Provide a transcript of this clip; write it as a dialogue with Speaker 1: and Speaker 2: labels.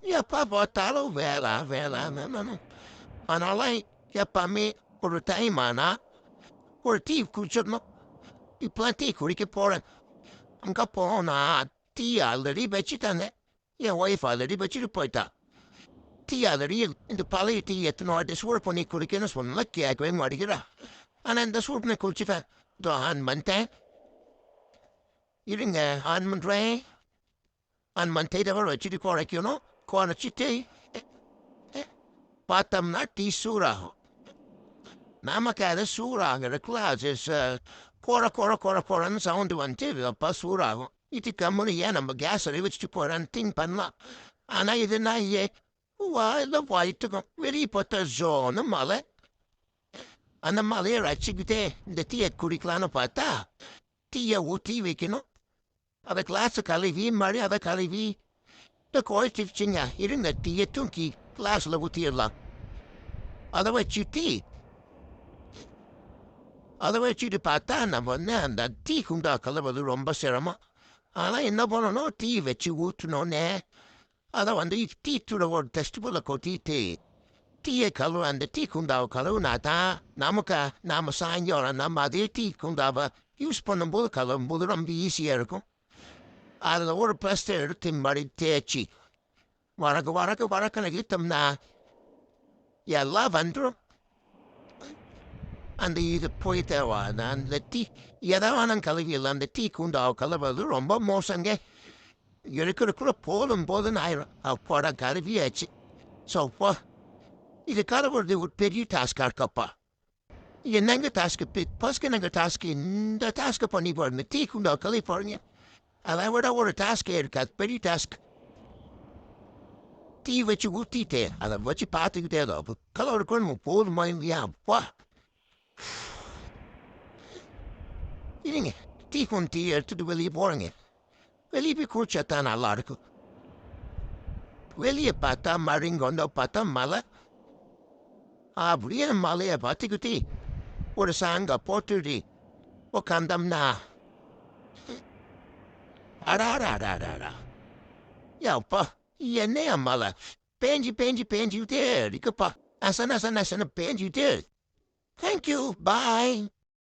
Speaker 1: Yapa botalo vela vela no. Analai yapa me por taimana por ti kuchno. I planti kuri ke poran. Ang kapona tia leri bechitane. Ya wifi leri bechitu poita. Tia leri into pali tia tno des work poni kuri kenos pon lakki agwen wadigira. Anan des work ne kulchifa. Do han mante. Iringa han mandre. Han mante da varo chiti korek you know. Kwana chiti. Patam na ti sura. Namakada suraga the clouds is kora na sound to antivia pasurago. Iti kamuni yana magasari which to put on ting panla. And I deny ye. Why the white to go really put a zone male. And the malera chigite the tia curiclano pata. Tia wuti vikino. Other class of calivi, Maria the calivi. The coitive chinga, hearing the tia tunki, class lavutia la. Otherwise you tea. Otherwise, you patana bonanda ti kunda kalabadu romba serama. Ala inna bono no ti vechi wutu no ne. Ada wanda if ti to the word testibula koti te. Ti e kalu and the ti kunda kalu nata. Namuka namasan yora namadi ti kunda ba. Use ponambul kalu mbuduram bi easy. Ada the word plaster timbari techi. Waraka na gitam na. Ya lavandro. And the poetawa and the tea yadawan kalivilan and the tea kunda kalava romba mosange yerikura polum boden ira of pora kalivieci so for is a caliber they would pay you task our kappa yenanga task pit paskananga task in the task upon ibor the tea kunda California and I would our task air cat petty task tea which you would tea and what you party there of color kun pol mind yeah what eating tea kun tea to the willy boring it. Veli kuchatan alarko. Veli pata maringondo pata mala. Abriya male batikuti. Or sanga poturi. O kandam na. Arararara. Yaupa. Yene mala. Penji there. Ikapa. Asana penji there. Thank you. Bye.